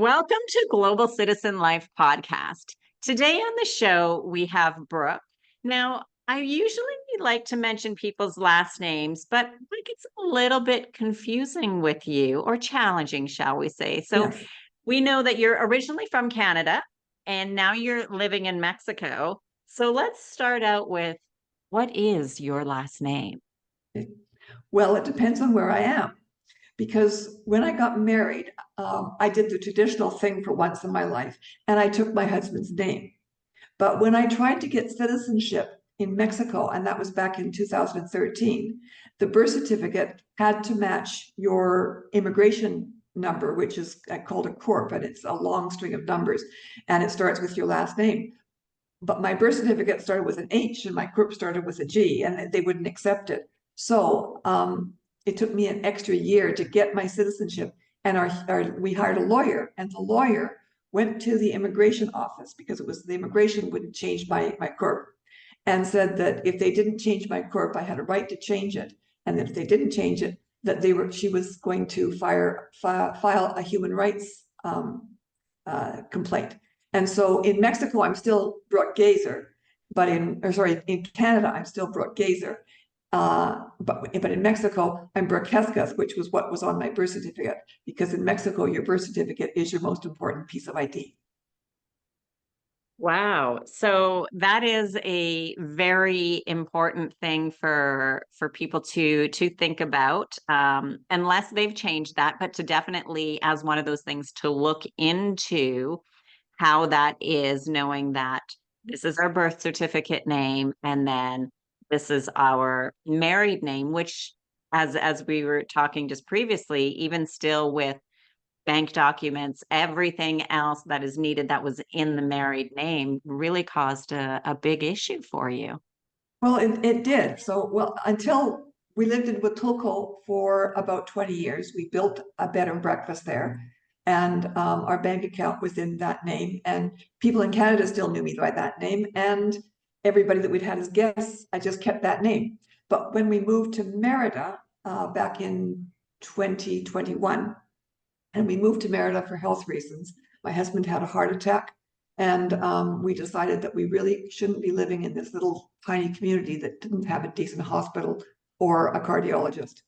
Welcome to Global Citizen Life Podcast. Today on the show, we have Brooke. Now, I usually like to mention people's last names, but it gets a little bit confusing with you or challenging, shall we say. So Yes. we know that you're originally from Canada and now you're living in Mexico. So let's start out with what is your last name? Well, it depends on where I am. Because when I got married, I did the traditional thing for once in my life, and I took my husband's name. But when I tried to get citizenship in Mexico, and that was back in 2013, the birth certificate had to match your immigration number, which is called a corp, and it's a long string of numbers, and it starts with your last name. But my birth certificate started with an H and my corp started with a G, and they wouldn't accept it. So it took me an extra year to get my citizenship. And we hired a lawyer, and the lawyer went to the immigration office because it was the immigration wouldn't change my corp, and said that if they didn't change my corp, I had a right to change it, and that if they didn't change it, that she was going to file a human rights complaint. And so in Mexico, I'm still Brooke Gazer, but in Canada, I'm still Brooke Gazer. But in Mexico, I'm Brooke Hesketh, which was what was on my birth certificate, because in Mexico, your birth certificate is your most important piece of ID. Wow. So that is a very important thing for people to think about, unless they've changed that, but to definitely as one of those things to look into how that is, knowing that this is our birth certificate name and then this is our married name, which as we were talking just previously, even still with bank documents, everything else that is needed that was in the married name really caused a big issue for you. Well, it did. So, well, until we lived in Huatulco for about 20 years, we built a bed and breakfast there. And our bank account was in that name. And people in Canada still knew me by that name. And everybody that we'd had as guests, I just kept that name. But when we moved to Merida back in 2021, and we moved to Merida for health reasons, my husband had a heart attack. And we decided that we really shouldn't be living in this little tiny community that didn't have a decent hospital or a cardiologist.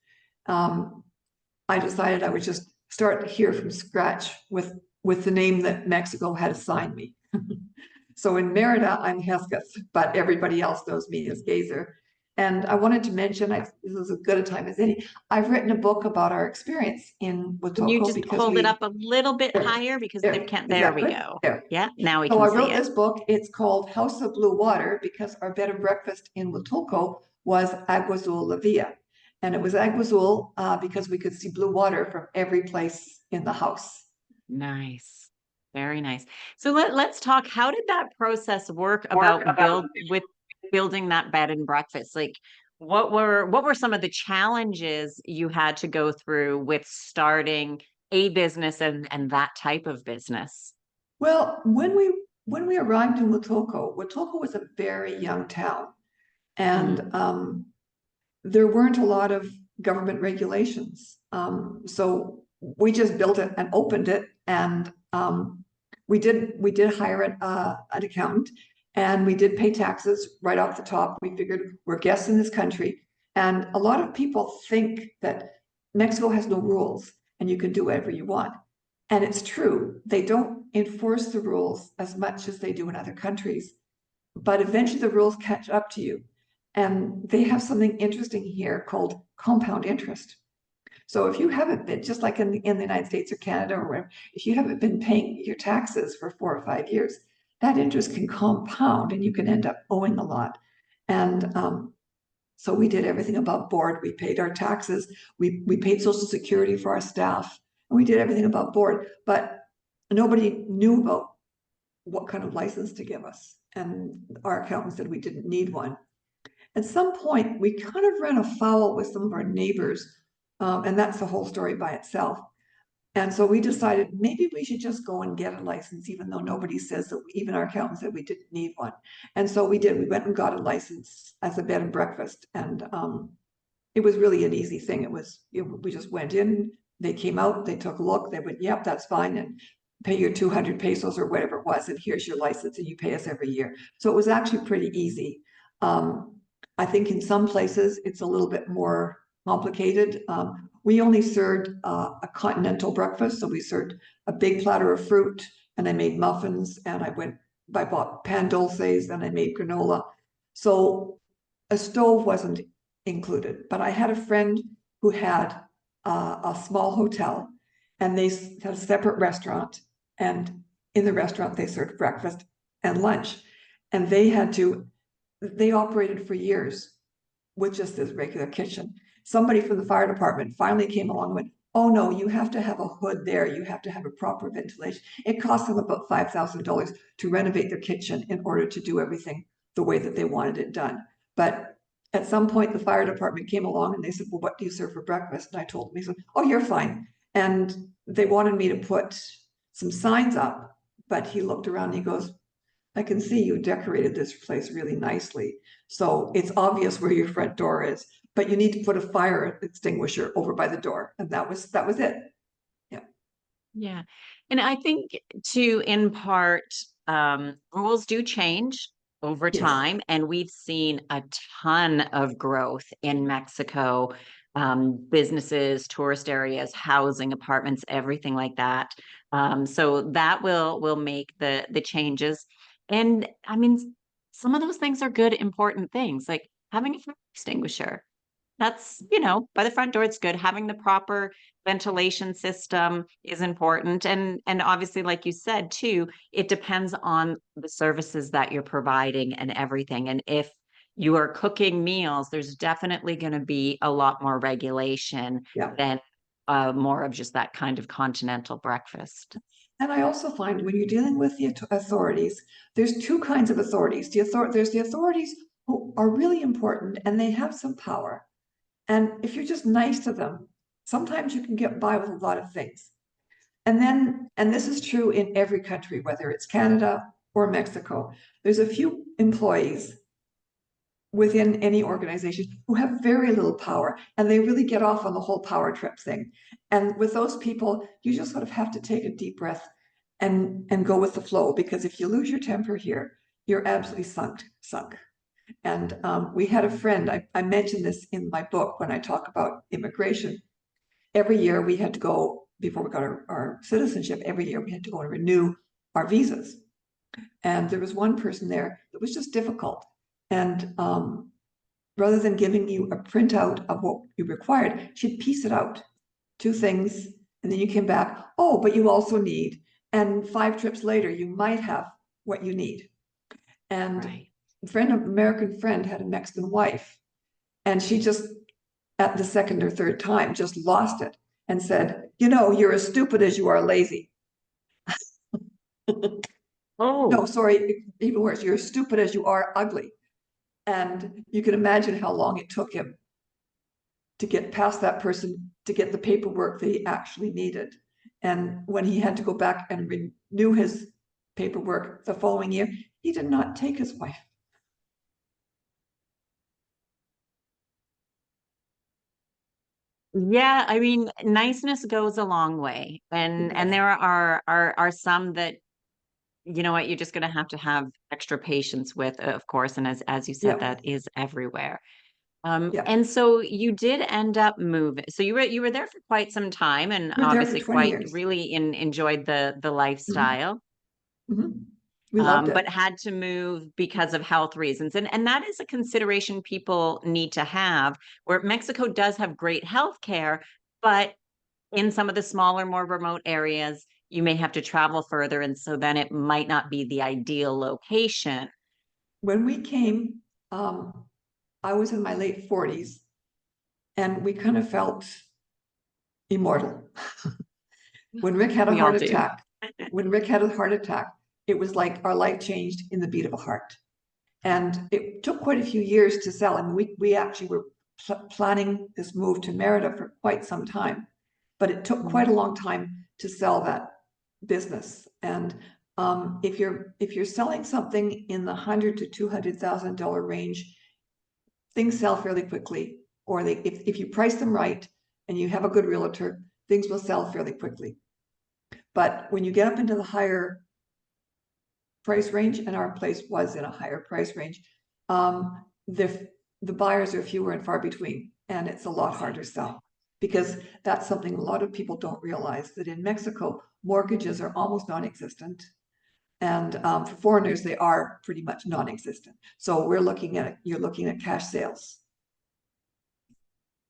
I decided I would just start here from scratch with the name that Mexico had assigned me. So in Merida, I'm Hesketh, but everybody else knows me as Gazer. And I wanted to mention, this is as good a time as any, I've written a book about our experience in Can you Huatulco just because hold it we, up a little bit there, higher because they there, can't, is there that we good? go. There. Yeah, now we So can I see wrote it. this book. It's called House of Blue Water because our bed and breakfast in Huatulco was Agua Azul La Villa. And it was Agua Azul because we could see blue water from every place in the house. Nice. Very nice. So let's talk. How did that process work Work about about building that bed and breakfast? Like what were some of the challenges you had to go through with starting a business and that type of business? Well, when we arrived in Huatulco was a very young town, Mm, and there weren't a lot of government regulations. So we just built it and opened it, and we did hire an accountant, and we did pay taxes right off the top. We figured we're guests in this country, and a lot of people think that Mexico has no rules and you can do whatever you want. And it's true, they don't enforce the rules as much as they do in other countries, but eventually the rules catch up to you. And they have something interesting here called compound interest. So if you haven't been, just like in the United States or Canada or wherever, if you haven't been paying your taxes for 4 or 5 years, that interest can compound and you can end up owing a lot. And so we did everything above board. We paid our taxes, we paid Social Security for our staff, and we did everything above board. But nobody knew about what kind of license to give us. And our accountant said we didn't need one. At some point, we kind of ran afoul with some of our neighbors, and that's the whole story by itself. And so we decided maybe we should just go and get a license, even though nobody says that, even our accountant said we didn't need one. And so we did. We went and got a license as a bed and breakfast, and it was really an easy thing. We just went in, they came out, they took a look, they went, yep, that's fine. And pay your 200 pesos or whatever it was, and here's your license, and you pay us every year. So it was actually pretty easy. I think in some places it's a little bit more complicated. We only served a continental breakfast, so we served a big platter of fruit, and I made muffins, and I bought pan dulces, and I made granola. So a stove wasn't included, but I had a friend who had a small hotel, and they had a separate restaurant, and in the restaurant they served breakfast and lunch, and they operated for years with just this regular kitchen. Somebody from the fire department finally came along and went, oh no, you have to have a hood there. You have to have a proper ventilation. It cost them about $5,000 to renovate their kitchen in order to do everything the way that they wanted it done. But at some point, the fire department came along and they said, well, what do you serve for breakfast? And I told them, he said, oh, you're fine. And they wanted me to put some signs up, but he looked around and he goes, I can see you decorated this place really nicely. So it's obvious where your front door is, but you need to put a fire extinguisher over by the door. And that was it. Yeah. Yeah. And I think too, in part, rules do change over Yes. time, and we've seen a ton of growth in Mexico, businesses, tourist areas, housing, apartments, everything like that. So that will make the changes. And I mean, some of those things are good, important things, like having a fire extinguisher. That's, by the front door, it's good. Having the proper ventilation system is important. And obviously, like you said, too, it depends on the services that you're providing and everything. And if you are cooking meals, there's definitely going to be a lot more regulation Yeah. than more of just that kind of continental breakfast. And I also find when you're dealing with the authorities, there's two kinds of authorities. There's the authorities who are really important and they have some power. And if you're just nice to them, sometimes you can get by with a lot of things. And this is true in every country, whether it's Canada or Mexico, there's a few employees within any organization who have very little power and they really get off on the whole power trip thing. And with those people, you just sort of have to take a deep breath and go with the flow, because if you lose your temper here, you're absolutely sunk. And we had a friend, I mentioned this in my book when I talk about immigration. Every year we had to go, before we got our citizenship, every year we had to go and renew our visas. And there was one person there that was just difficult. And rather than giving you a printout of what you required, she'd piece it out, 2 things, and then you came back, oh, but you also need, and 5 trips later, you might have what you need. And Right. American friend had a Mexican wife, and she just, at the second or third time, just lost it and said, you're as stupid as you are lazy. No, Oh, sorry, even worse, you're as stupid as you are ugly. And you can imagine how long it took him to get past that person, to get the paperwork that he actually needed. And when he had to go back and renew his paperwork the following year, he did not take his wife. yeah. I mean, niceness goes a long way, It and does. there are some that you know what, you're just going to have extra patience with, of course. And as you said, Yeah, that is everywhere. yeah. And so you did end up moving. So you were there for quite some time, and We were there for obviously 20 quite years. really enjoyed the Mhm, lifestyle. mhm. We loved But it. had to move because of health reasons. And that is a consideration people need to have, where Mexico does have great health care, but in some of the smaller, more remote areas, you may have to travel further. And so then it might not be the ideal location. When we came, I was in my late 40s, and we kind of felt immortal. When Rick had a We all heart do. attack, when Rick had a heart attack, it was like our life changed in the beat of a heart. And it took quite a few years to sell. And we actually were planning this move to Merida for quite some time, but it took quite a long time to sell that business. And if you're selling something in the $100,000 to $200,000 range, things sell fairly quickly. Or if you price them right and you have a good realtor, things will sell fairly quickly. But when you get up into the higher price range, and our place was in a higher price range, the buyers are fewer and far between, and it's a lot harder to sell, because that's something a lot of people don't realize, that in Mexico, mortgages are almost non-existent. And for foreigners, they are pretty much non-existent. So you're looking at cash sales.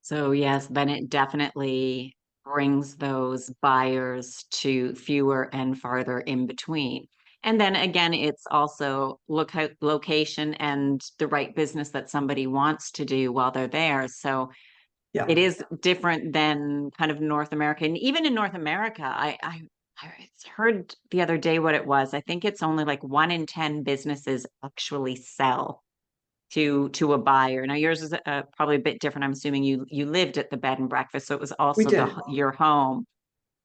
So yes, then it definitely brings those buyers to fewer and farther in between. And then again, it's also location and the right business that somebody wants to do while they're there. So Yeah, it is different than kind of North America. And even in North America, I heard the other day what it was. I think it's only like 1 in 10 businesses actually sell to a buyer. Now yours is probably a bit different. I'm assuming you lived at the bed and breakfast, so it was we also did. your home.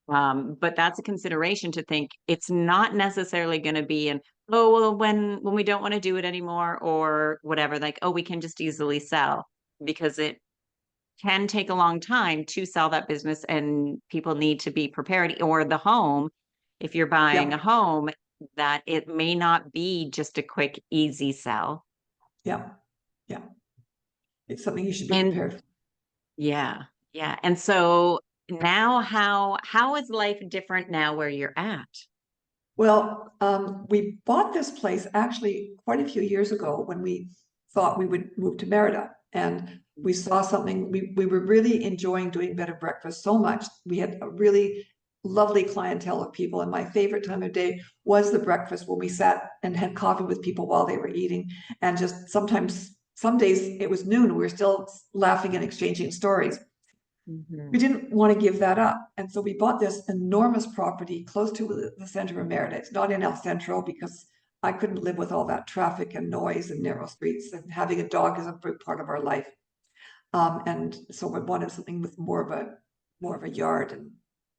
But that's a consideration to think it's not necessarily going to be an oh well when we don't want to do it anymore or whatever, like oh we can just easily sell, because it can take a long time to sell that business and people need to be prepared, or the home, if you're buying a Yeah, home, that it may not be just a quick easy sell. yeah, yeah. It's something you should be And prepared for. yeah, yeah. And so now how is life different now where you're at? Well, we bought this place actually quite a few years ago when we thought we would move to Merida. And we saw something, we were really enjoying doing bed and breakfast so much. We had a really lovely clientele of people. And my favorite time of day was the breakfast, when we sat and had coffee with people while they were eating. And just sometimes, some days it was noon, we were still laughing and exchanging stories. We Mhm. didn't want to give that up. And so we bought this enormous property close to the center of Merida. It's not in El Centro because I couldn't live with all that traffic and noise and narrow streets, and having a dog is a big part of our life. And so we wanted something with more of a yard, and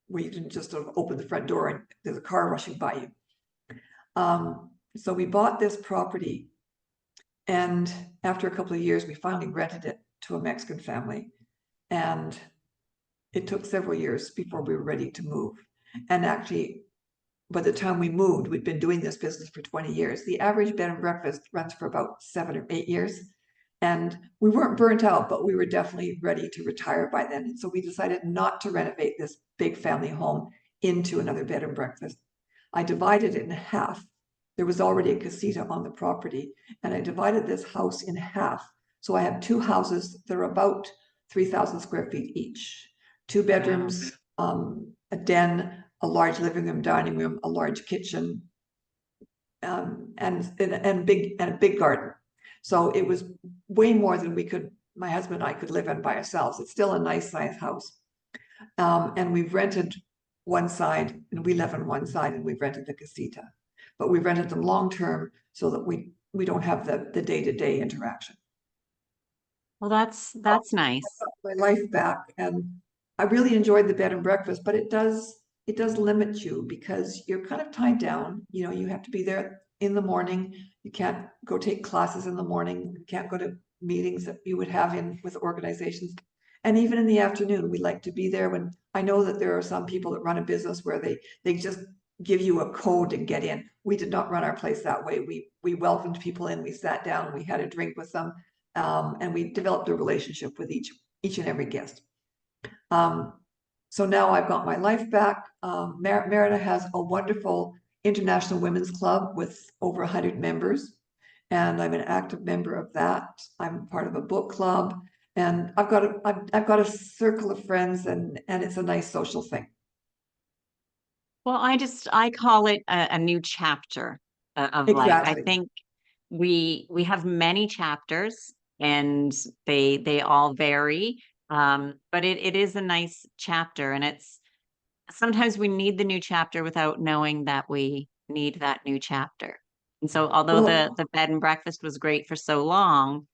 where you didn't just sort of open the front door and there's a car rushing by you. So we bought this property, and after a couple of years, we finally rented it to a Mexican family. And it took several years before we were ready to move. And actually, by the time we moved, we'd been doing this business for 20 years. The average bed and breakfast runs for about 7 or 8 years. And we weren't burnt out, but we were definitely ready to retire by then. And so we decided not to renovate this big family home into another bed and breakfast. I divided it in half. There was already a casita on the property, and I divided this house in half. So I have two houses that are about 3,000 square feet each. Two Wow. bedrooms, a den, a large living room, dining room, a large kitchen, and a big garden. So it was way more than my husband and I could live in by ourselves. It's still a nice sized house. And we've rented one side, and we live on one side, and we've rented the casita. But we've rented them long term so that we don't have the day-to-day interaction. Well, that's nice. My life back, and I really enjoyed the bed and breakfast, but it does limit you because you're kind of tied down. You know, you have to be there in the morning. You can't go take classes in the morning. You can't go to meetings that you would have in with organizations. And even in the afternoon, we like to be there. When I know that there are some people that run a business where they just give you a code and get in. We did not run our place that way. We welcomed people in. We sat down. We had a drink with them, and we developed a relationship with each and every guest. Um, so now I've got my life back. Merida has a wonderful international women's club with over 100 members, and I'm an active member of that. I'm part of a book club, and I've got a circle of friends, and it's a nice social thing. Well, I call it a new chapter of life. I Exactly. think we have many chapters and they all vary. But it is a nice chapter, and it's sometimes we need the new chapter without knowing that we need that new chapter. And so although Well, the bed and breakfast was great for so long,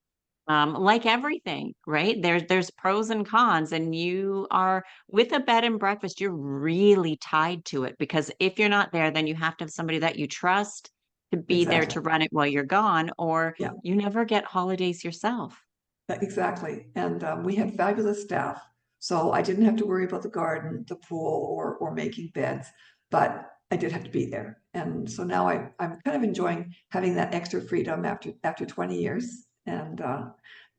like everything, right? There's pros and cons, and you are with a bed and breakfast, you're really tied to it, because if you're not there, then you have to have somebody that you trust to be there exactly. to run it while you're gone, or Yeah. you never get holidays yourself. Exactly. And we had fabulous staff. So I didn't have to worry about the garden, the pool, or making beds. but I did have to be there. And so now I'm kind of enjoying having that extra freedom after 20 years. And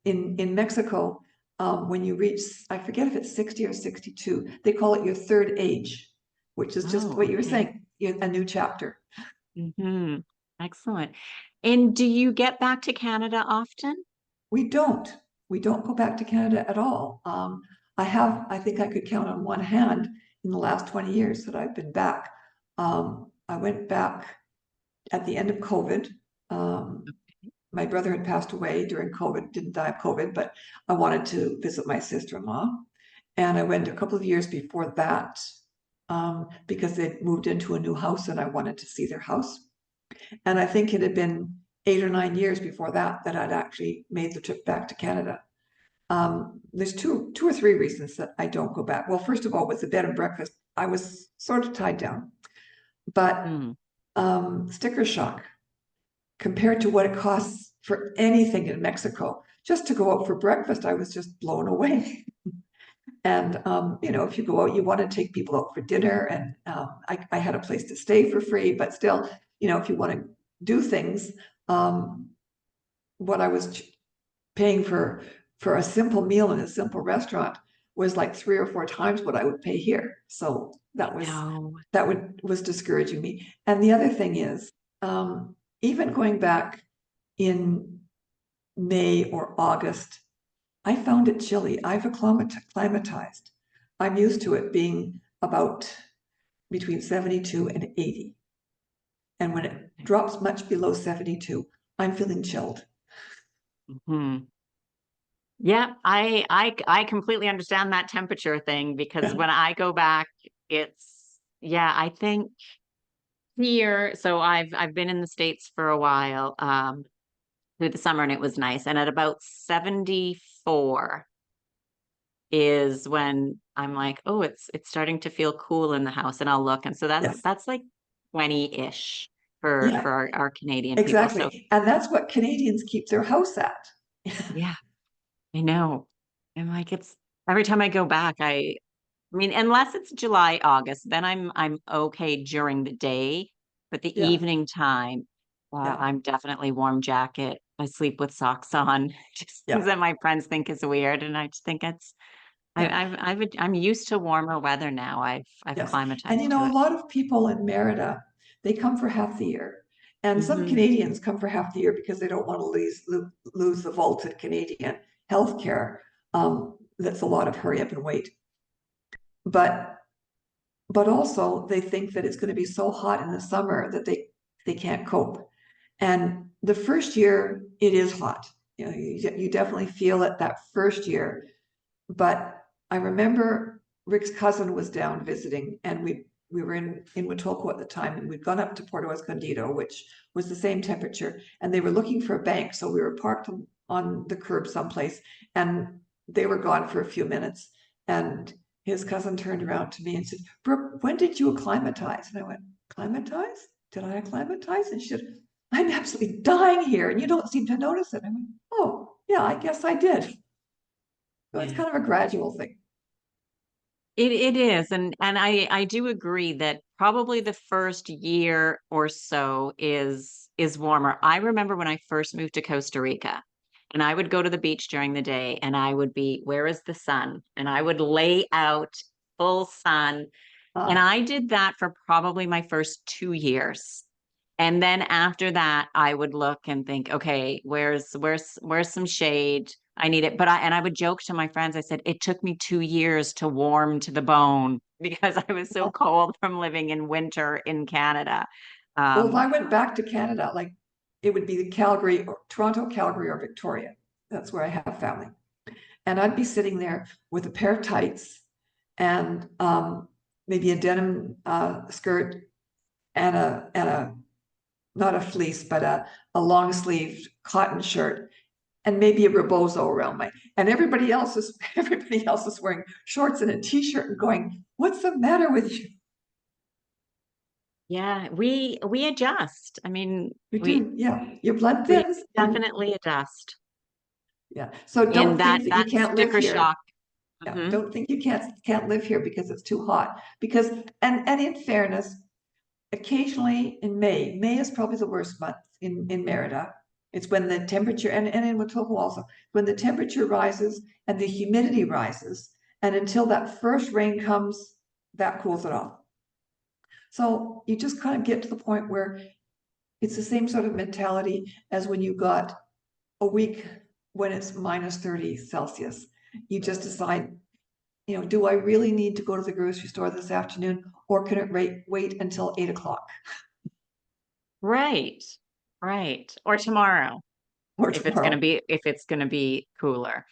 in Mexico, when you reach, I forget if it's 60 or 62, they call it your third age, which is just Oh, what you were okay. saying, a new chapter. Hmm. Excellent. And do you get back to Canada often? We don't. We don't go back to Canada at all. I think I could count on one hand in the last 20 years that I've been back. I went back at the end of COVID. Um, my brother had passed away during COVID, didn't die of COVID, but I wanted to visit my sister-in-law. And I went a couple of years before that because they'd moved into a new house and I wanted to see their house. And I think it had been 8 or 9 years before that that I'd actually made the trip back to Canada. There's two or three reasons that I don't go back. Well, first of all, with the bed and breakfast, I was sort of tied down, but Hmm. sticker shock compared to what it costs for anything in Mexico. Just to go out for breakfast, I was just blown away. And if you go out, you want to take people out for dinner, and I had a place to stay for free. But still, if you want to do things, um, what I was paying for a simple meal in a simple restaurant was like 3 or 4 times what I would pay here. So I know. was discouraging me. And the other thing is, even going back in May or August, I found it chilly. I've acclimatized. I'm used to it being about between 72 and 80. And when it drops much below 72, I'm feeling chilled. Hmm. Yeah, I completely understand that temperature thing because Yeah. when I go back, it's yeah, I think here, so I've been in the States for a while, through the summer and it was nice. And at about 74 is when I'm like, oh, it's starting to feel cool in the house and I'll look. And so Yes. that's like 20-ish for Yeah, our Canadian people. So exactly. And that's what Canadians keep their house at. yeah, I know. And like it's every time I go back, I mean, unless it's July, August, then I'm okay during the day, but the Yeah, evening time, yeah, I'm definitely warm jacket. I sleep with socks on, just things yeah, that my friends think is weird, and I just think it's yeah. I'm used to warmer weather now. I've Yes. And acclimatized to a it. lot of people in Merida, they come for half the year. And some Hmm. Canadians come for half the year because they don't want to lose the vaulted Canadian healthcare. That's a lot of hurry up and wait. But also they think that it's going to be so hot in the summer that they can't cope. And the first year it is hot. You definitely feel it that first year. But I remember Rick's cousin was down visiting, and we were in Huatulco at the time, and we'd gone up to Puerto Escondido, which was the same temperature, and they were looking for a bank, so we were parked on the curb someplace, and they were gone for a few minutes, and his cousin turned around to me and said, "Brooke, when did you acclimatize?" And I went, "Acclimatize? Did I acclimatize?" And she said, "I'm absolutely dying here, and you don't seem to notice it." I went, "Oh, yeah, I guess I did." So it's Yeah. kind of a gradual thing. It is, and I do agree that probably the first year or so is warmer. I remember when I first moved to Costa Rica, and I would go to the beach during the day, and I would be, where is the sun? And I would lay out full sun, and Uh, I did that for probably my first 2 years. And then after that, I would look and think, okay, where's some shade? I need it. But I would joke to my friends, I said, it took me 2 years to warm to the bone because I was so cold from living in winter in Canada. well, if I Um, went back to Canada, like it would be the Calgary or Toronto, Calgary, or Victoria. That's where I have family. And I'd be sitting there with a pair of tights and maybe a denim skirt and a not a fleece, but a long sleeved cotton shirt and maybe a rebozo around my and everybody else is wearing shorts and a t-shirt and going, "What's the matter with you?" yeah, we adjust. I mean, You do, yeah. Your blood we thins and definitely adjust. yeah. So And don't that think that you that can't live sticker here. shock. Yeah, Mhm. don't think you can't live here because it's too hot. Because and in fairness, occasionally in May is probably the worst month in Merida. It's when the temperature and in Huatulco also, when the temperature rises and the humidity rises, and until that first rain comes, that cools it off. So you just kind of get to the point where it's the same sort of mentality as when you got a week when it's minus 30 Celsius. You just decide, do I really need to go to the grocery store this afternoon, or can it wait until 8 o'clock Right. Right. Or tomorrow, or if it's gonna tomorrow? be cooler.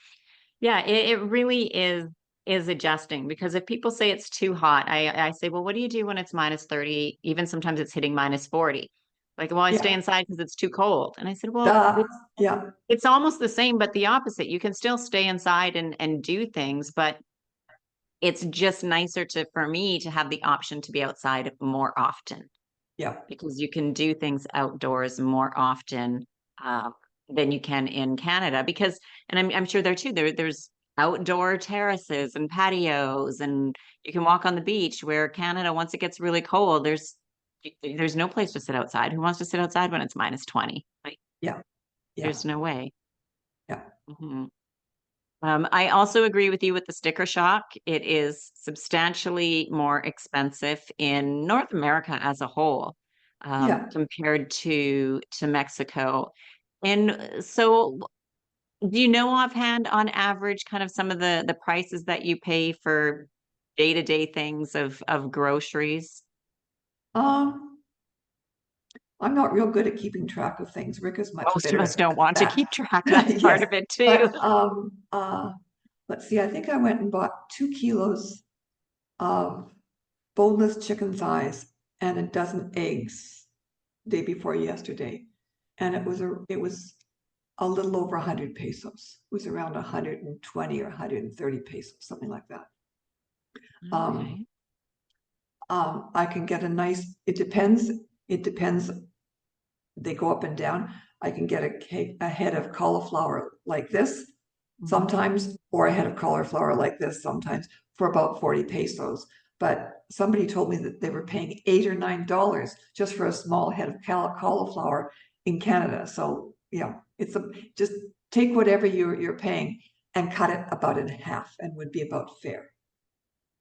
Yeah, it really is adjusting, because if people say it's too hot, I say, well, what do you do when it's minus 30? Even sometimes it's hitting minus 40. Like, well, I stay Yeah, inside because it's too cold. And I said, well, duh. Yeah, it's almost the same, but the opposite. You can still stay inside and do things, but it's just nicer for me to have the option to be outside more often, yeah, because you can do things outdoors more often uh, than you can in Canada. Because, and I'm sure there too, there's outdoor terraces and patios, and you can walk on the beach. Where Canada, once it gets really cold, there's no place to sit outside. Who wants to sit outside when it's minus 20? Like, yeah, yeah, there's no way. yeah, Mhm. I also agree with you with the sticker shock. It is substantially more expensive in North America as a whole, yeah. compared to Mexico. And so, do you know offhand, on average, kind of some of the prices that you pay for day-to-day things of groceries? Um, I'm not real good at keeping track of things. Rick is much Most of better us don't at want to that. keep track. That's part Yes, of it too. but let's see. I think I went and bought 2 kilos of boneless chicken thighs and a dozen eggs day before yesterday, and it was a little over 100 pesos. It was around 120 or 130 pesos, something like that. Um, Okay. I can get It depends. They go up and down. I can get a head of cauliflower like this Mhm. sometimes, or a head of cauliflower like this sometimes for about 40 pesos. But somebody told me that they were paying $8 or $9 just for a small head of cauliflower in Canada. So yeah, just take whatever you're paying and cut it about in half and would be about fair.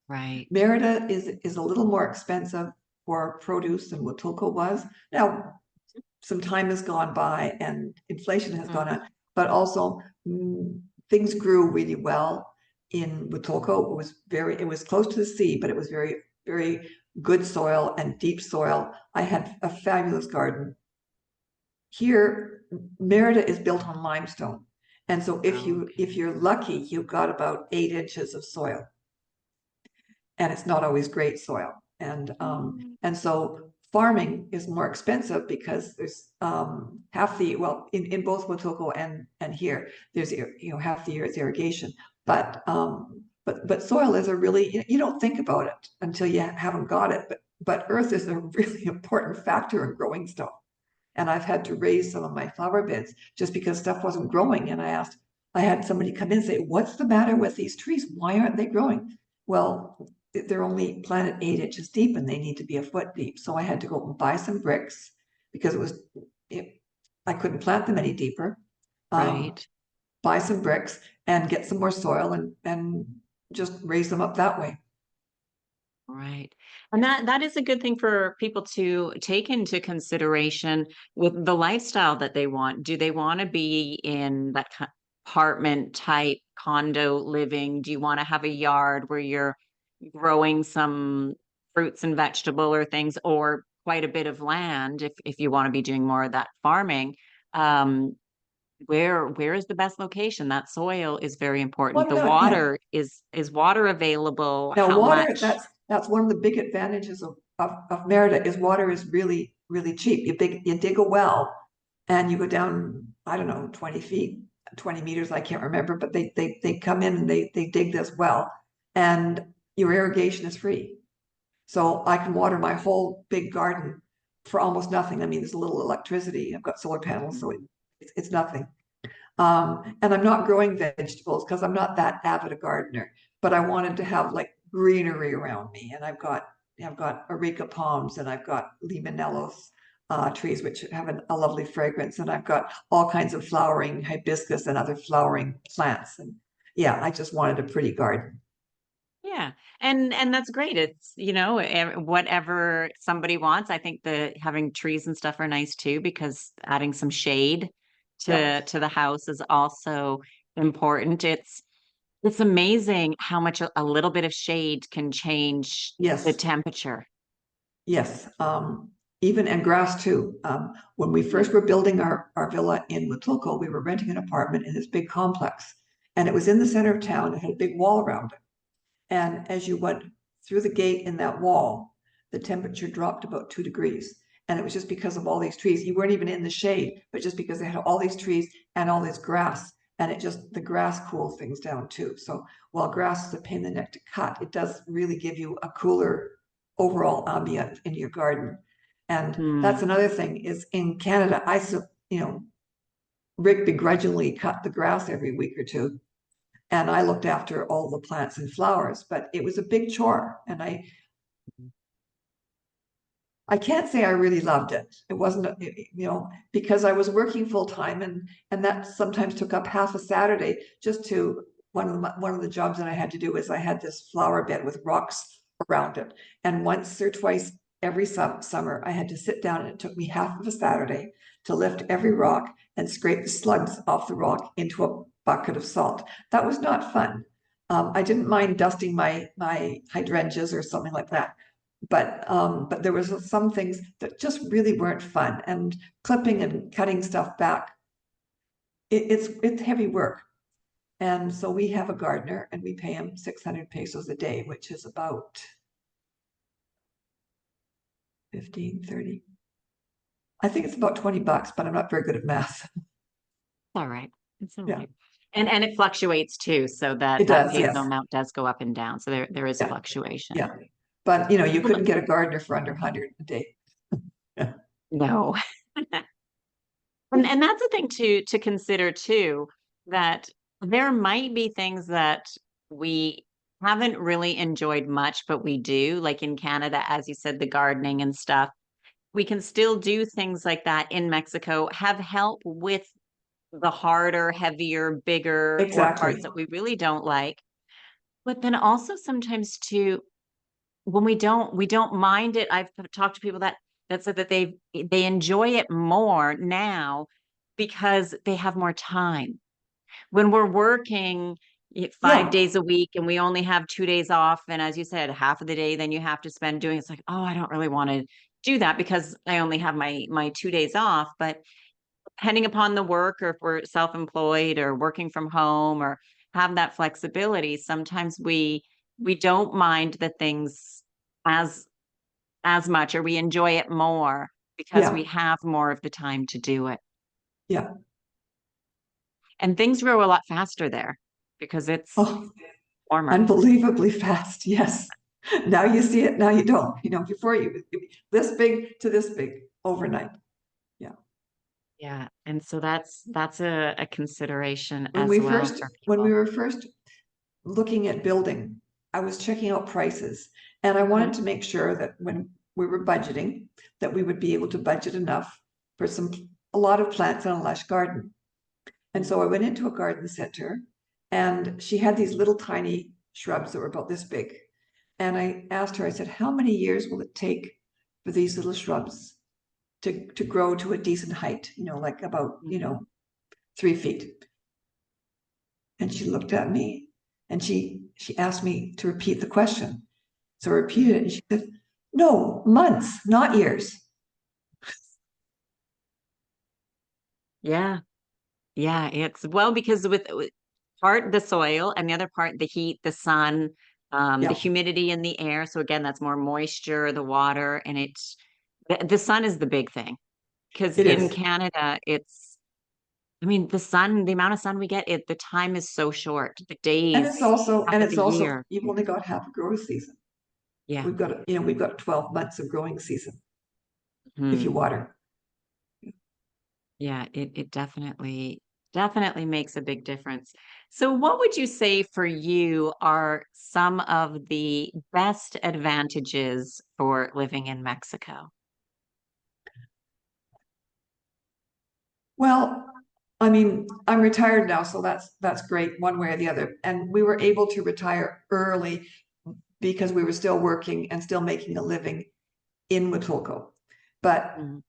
Right. Merida is a little more expensive for produce than Huatulco was. Now, some time has gone by and inflation has gone Mhm. up, but also things grew really well in Huatulco. It was close to the sea, but it was very, very good soil and deep soil. I had a fabulous garden. Here, Merida is built on limestone. And so if Okay. you're lucky, you've got about 8 inches of soil, and it's not always great soil. Mm. And so farming is more expensive because there's half the well in both Huatulco and here there's half the year it's irrigation, but soil is a really you don't think about it until you haven't got it, but earth is a really important factor in growing stuff. And I've had to raise some of my flower beds just because stuff wasn't growing. And I had somebody come in and say, "What's the matter with these trees? Why aren't they growing?" Well, they're only planted 8 inches deep and they need to be a foot deep. So I had to go and buy some bricks because I couldn't plant them any deeper. Um, Right. Buy some bricks and get some more soil and just raise them up that way. Right. And that is a good thing for people to take into consideration with the lifestyle that they want. Do they want to be in that apartment type condo living? Do you want to have a yard where you're growing some fruits and vegetable or things, or quite a bit of land if you want to be doing more of that farming? Um, where is the best location? That soil is very important. Well, The not yeah. water is water available? Now, How water, much? that's one of the big advantages of Merida is water is really, really cheap. You dig a well and you go down, I don't know, 20 feet, 20 meters, I can't remember, but they come in and they dig this well and your irrigation is free. So I can water my whole big garden for almost nothing. I mean, there's a little electricity. I've got solar panels, so Mhm. it's nothing. And I'm not growing vegetables because I'm not that avid a gardener. but I wanted to have like greenery around me. And I've got areca palms and I've got limonellos trees, which have a lovely fragrance. And I've got all kinds of flowering hibiscus and other flowering plants. And yeah, I just wanted a pretty garden. Yeah. And that's great. It's, whatever somebody wants. I think the having trees and stuff are nice too, because adding some shade Yeah. to the house is also important. It's amazing how much a little bit of shade can change the Yes. temperature. Yes. Even and grass too. When we first were building our villa in Huatulco, we were renting an apartment in this big complex, and it was in the center of town. It had a big wall around it. And as you went through the gate in that wall, the temperature dropped about 2 degrees. And it was just because of all these trees. You weren't even in the shade, but just because they had all these trees and all this grass. And the grass cools things down too. So while grass is a pain in the neck to cut, it does really give you a cooler overall ambient in your garden. And Hmm. that's another thing is in Canada, you know, Rick begrudgingly cut the grass every week or two and I looked after all the plants and flowers, but it was a big chore. And I can't say I really loved it. It wasn't, because I was working full time and that sometimes took up half a Saturday just to one of the jobs that I had to do is I had this flower bed with rocks around it. And once or twice every summer, I had to sit down and it took me half of a Saturday to lift every rock and scrape the slugs off the rock into a bucket of salt. That was not fun. I didn't mind dusting my hydrangeas or something like that, but there was some things that just really weren't fun. And clipping and cutting stuff back, it's heavy work. And so we have a gardener and we pay him 600 pesos a day, which is about 15, 30. I think it's about 20 bucks, but I'm not very good at math. All right. It's all Yeah, right. And it fluctuates too, so it that does. peso Yes. amount does go up and down. So there is Yeah. fluctuation. Yeah. But you Well, couldn't get a gardener for under 100 a day. Yeah. no. And that's a thing to consider too, that there might be things that we haven't really enjoyed much, but we do, like in Canada, as you said, the gardening and stuff. We can still do things like that in Mexico, have help with the harder, heavier, bigger work parts Exactly. that we really don't like. But then also sometimes too, when we don't mind it. I've talked to people that said that they enjoy it more now because they have more time. When we're working 5 days Yeah. a week and we only have 2 days off, and as you said, half of the day then you have to spend doing it's like, oh, I don't really want to do that because I only have my 2 days off. But depending upon the work, or if we're self-employed or working from home or have that flexibility, sometimes we don't mind the things as as much, or we enjoy it more because we Yeah. have more of the time to do it. Yeah. And things grow a lot faster there because it's Oh, warmer. unbelievably fast. Yes. Now you see it, now you don't. Before you this big to this big overnight. Yeah. Yeah. And so that's a consideration When as we well first for when we people. were first looking at building, I was checking out prices and I Mhm. wanted to make sure that when we were budgeting, that we would be able to budget enough for a lot of plants and a lush garden. And so I went into a garden center and she had these little tiny shrubs that were about this big. And I asked her, I said, how many years will it take for these little shrubs to grow to a decent height, like about, Mhm. 3 feet? And she looked at me and she asked me to repeat the question. So I repeated it and she said, no, months, not years. Yeah. Yeah. It's well, because with part the soil and the other part the heat, the sun, the Yeah, humidity in the air. So again, that's more moisture, the water, and the sun is the big thing. Because it in is. Canada, I mean, the amount of sun we get, the time is so short. The And it's days, also, half and of the it's also, year. you've only got half a growing season. Yeah. We've got 12 months of growing season if you Hmm. water. Yeah, it definitely makes a big difference. So, what would you say for you are some of the best advantages for living in Mexico? Well, I mean, I'm retired now, so that's great one way or the other. And we were able to retire early because we were still working and still making a living in Huatulco. But Mm.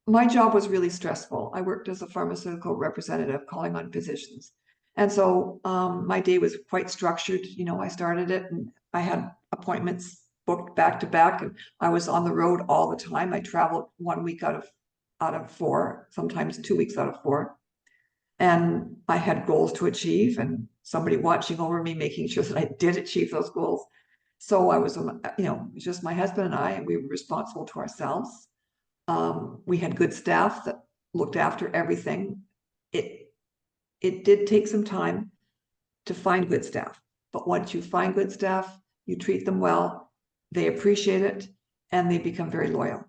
my job was really stressful. I worked as a pharmaceutical representative calling on physicians. And so my day was quite structured. You know, I started it and I had appointments booked back to back, and I was on the road all the time. I traveled 1 week out of four, sometimes 2 weeks out of four. And I had goals to achieve and somebody watching over me, making sure that I did achieve those goals. So I was, it was just my husband and I, and we were responsible to ourselves. We had good staff that looked after everything. It it did take some time to find good staff, but once you find good staff, you treat them well, they appreciate it, and they become very loyal.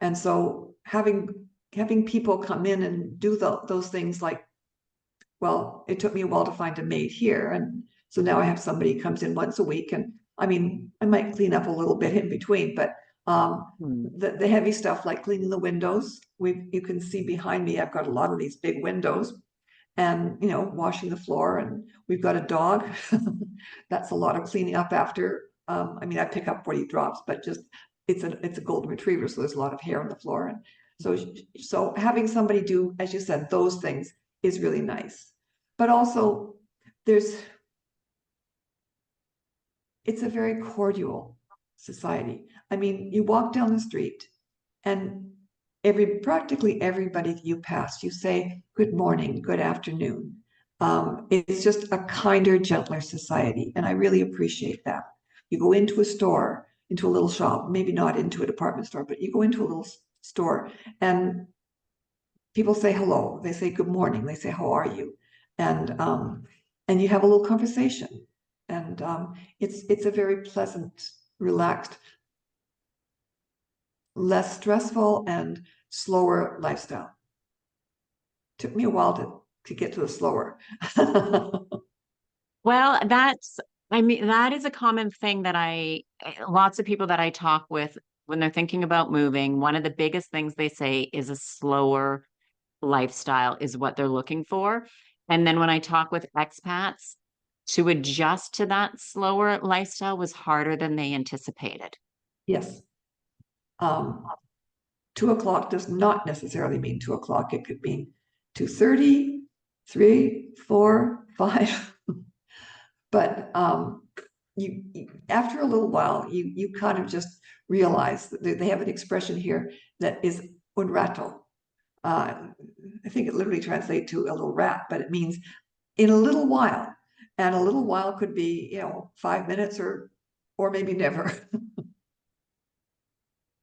And so having people come in and do those things like, well, it took me a while to find a maid here, and so now I have somebody who comes in once a week, and I mean, I might clean up a little bit in between, but Mm. the heavy stuff like cleaning the windows, you can see behind me, I've got a lot of these big windows, and washing the floor, and we've got a dog. That's a lot of cleaning up after. I mean, I pick up what he drops, but just it's a golden retriever, so there's a lot of hair on the floor, and so having somebody do, as you said, those things is really nice. But also, there's it's a very cordial society. I mean, you walk down the street and practically everybody that you pass, you say good morning, good afternoon. It's just a kinder, gentler society, and I really appreciate that. You go into a store, into a little shop, maybe not into a department store, but you go into a little store, and people say hello, they say good morning, they say how are you, and you have a little conversation, and it's a very pleasant, relaxed, less stressful, and slower lifestyle. Took me a while to get to the slower. Well, I mean, that is a common thing that lots of people that I talk with when they're thinking about moving, one of the biggest things they say is a slower lifestyle is what they're looking for. And then when I talk with expats, to adjust to that slower lifestyle was harder than they anticipated. Yes. 2 o'clock does not necessarily mean 2 o'clock. It could mean 2:30, 3, 4, 5. But after a little while, you kind of just realize that they have an expression here that is un rato. I think it literally translates to a little rat, but it means in a little while. And a little while could be, 5 minutes or maybe never.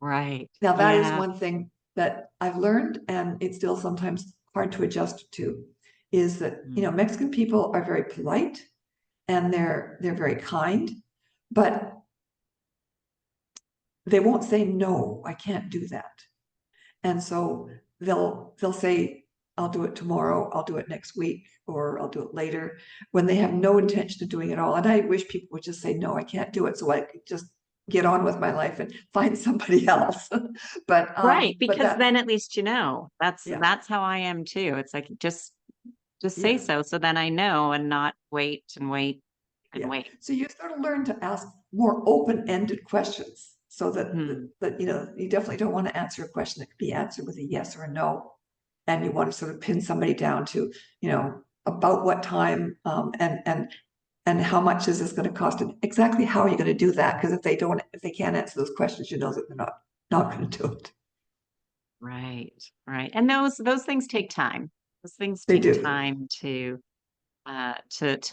Right. Now, that is Yeah. one thing that I've learned, and it's still sometimes hard to adjust to, is that, Mm. Mexican people are very polite and they're very kind, but they won't say, no, I can't do that. And so they'll say, I'll do it tomorrow, I'll do it next week, or I'll do it later, when they have no intention of doing it all. And I wish people would just say, no, I can't do it, so I could just get on with my life and find somebody else. Right, But because then at least you know. yeah, That's how I am too. It's like just say yeah, so then I know and not wait and wait and yeah. wait. So you sort of learn to ask more open-ended questions, so Hmm. that you definitely don't want to answer a question that could be answered with a yes or a no, and you want to sort of pin somebody down to, about what time, and how much is this going to cost, and exactly how are you going to do that? Because if they can't answer those questions, you know that they're not going to do it. Right, right. And those things take time. Those things They take do. time to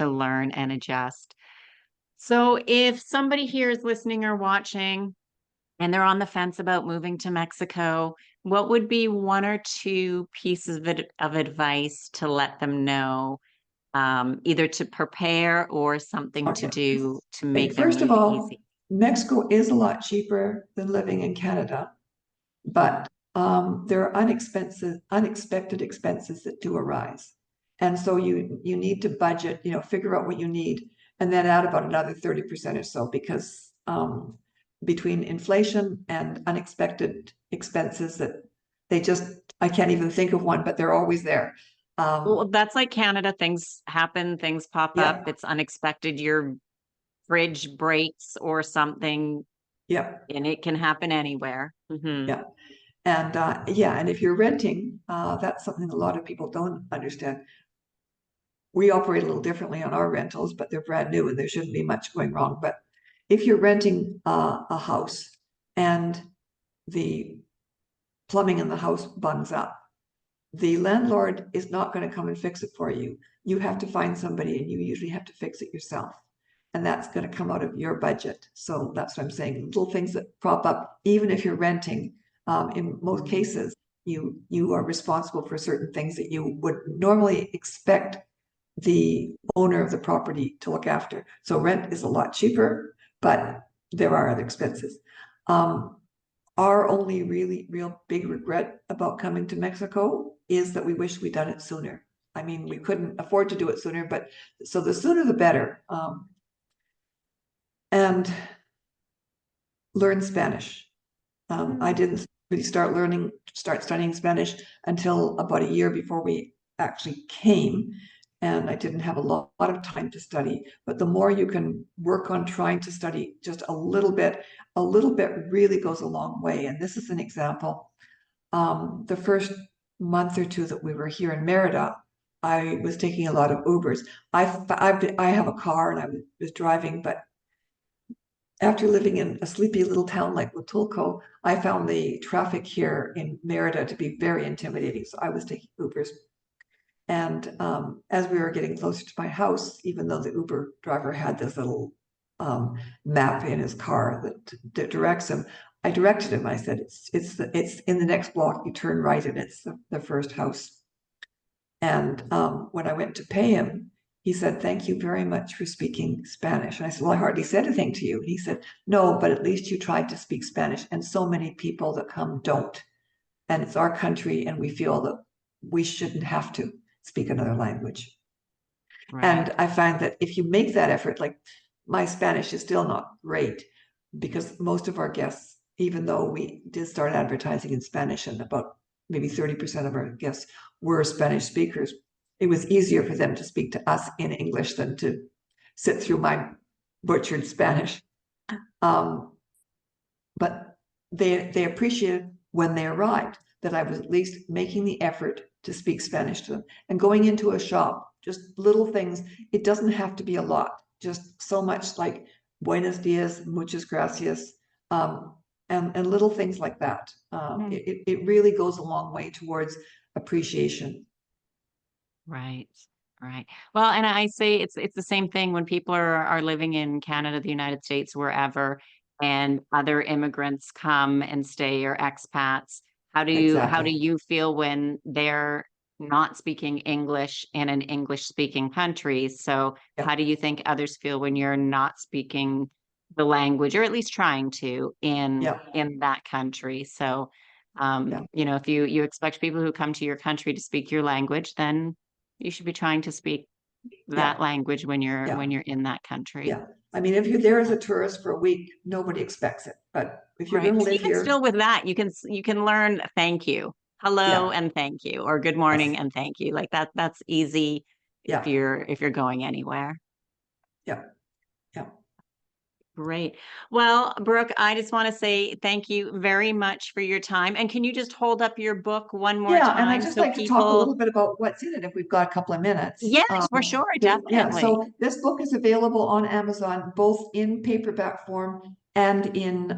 learn and adjust. So if somebody here is listening or watching and they're on the fence about moving to Mexico, what would be one or two pieces of advice to let them know, either to prepare or something to Okay. do to Okay, make their first of move all, easy? Mexico is a lot cheaper than living in Canada, but there are unexpected expenses that do arise. And so you need to budget, figure out what you need, and then add about another 30% or so, because between inflation and unexpected expenses that I can't even think of one, but they're always there. Well, that's like Canada. Things happen, things pop up. Yeah, It's unexpected. Your fridge breaks or something, yeah, and it can happen anywhere. yeah. And yeah, and if you're renting, that's something a lot of people don't understand. We operate a little differently on our rentals, but they're brand new and there shouldn't be much going wrong. But if you're renting a house and the plumbing in the house bungs up, the landlord is not going to come and fix it for you. You have to find somebody, and you usually have to fix it yourself. And that's going to come out of your budget. So that's what I'm saying. Little things that prop up, even if you're renting, in most cases, you are responsible for certain things that you would normally expect the owner of the property to look after. So rent is a lot cheaper, but there are other expenses. Our only really real big regret about coming to Mexico is that we wish we'd done it sooner. I mean, we couldn't afford to do it sooner, but so the sooner the better. And learn Spanish. I didn't really start studying Spanish until about a year before we actually came. And I didn't have a lot of time to study. But the more you can work on trying to study just a little bit really goes a long way. And this is an example. The first month or two that we were here in Merida, I was taking a lot of Ubers. I have a car and I was driving, but after living in a sleepy little town like Huatulco, I found the traffic here in Merida to be very intimidating. So I was taking Ubers. And as we were getting closer to my house, even though the Uber driver had this little map in his car that directs him, I directed him. I said, it's in the next block. You turn right, and it's the first house. And when I went to pay him, he said, "Thank you very much for speaking Spanish." And I said, "Well, I hardly said anything to you." And he said, "No, but at least you tried to speak Spanish. And so many people that come don't. And it's our country, and we feel that we shouldn't have to speak another language." Right. And I find that if you make that effort, like my Spanish is still not great, because most of our guests, even though we did start advertising in Spanish and about maybe 30% of our guests were Spanish speakers, it was easier for them to speak to us in English than to sit through my butchered Spanish. Um, but they appreciated when they arrived that I was at least making the effort to speak Spanish to them. And going into a shop, just little things, it doesn't have to be a lot, just so much like buenos dias, muchas gracias, and little things like that. It really goes a long way towards appreciation. Right. Right. Well, and I say it's the same thing when people are living in Canada, the United States, wherever, and other immigrants come and stay or expats. How do Exactly. you feel when they're not speaking English in an English speaking country? So Yeah. how do you think others feel when you're not speaking the language, or at least trying to, Yeah. in that country? So Yeah. if you expect people who come to your country to speak your language, then you should be trying to speak that Yeah. language when Yeah. you're in that country. Yeah. I mean, if you're there as a tourist for a week, nobody expects it. But if you're Right. going to And live even still here, with that, you can learn thank you, hello yeah. and thank you, or good morning Yes. and thank you. Like that's easy Yeah. if you're going anywhere. Yeah. Yeah. Great. Well, Brooke, I just want to say thank you very much for your time. And can you just hold up your book one more Yeah, and I'd time just so like to talk a little people. bit about what's in it if we've got a couple of minutes. Yeah, for sure, Yeah, definitely. so this book is available on Amazon, both in paperback form and in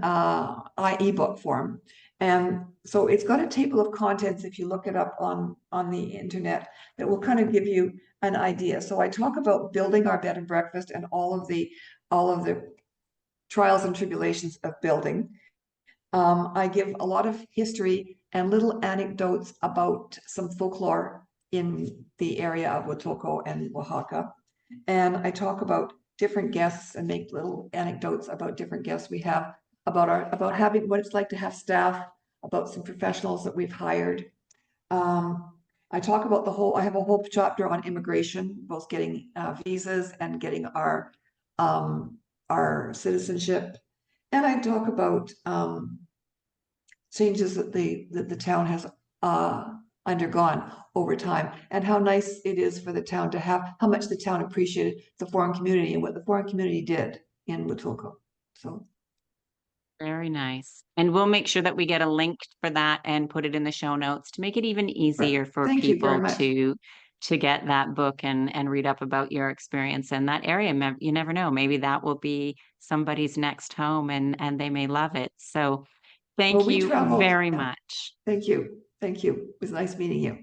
ebook form. And so it's got a table of contents if you look it up on the internet that will kind of give you an idea. So I talk about building our bed and breakfast and all of the trials and tribulations of building. I give a lot of history and little anecdotes about some folklore in the area of Huatulco and Oaxaca. And I talk about different guests and make little anecdotes about different guests we have, about having what it's like to have staff, about some professionals that we've hired. Um, I talk about I have a whole chapter on immigration, both getting visas and getting our citizenship. And I talk about changes that the town has undergone over time, and how nice it is for the town to have, how much the town appreciated the foreign community and what the foreign community did in Huatulco. So Very nice. And we'll make sure that we get a link for that and put it in the show notes to make it even easier for thank you very people much. to get that book and read up about your experience in that area. You never know, maybe that will be somebody's next home and they may love it. So Well, thank we you traveled. very much. Thank you. Thank you. It was nice meeting you.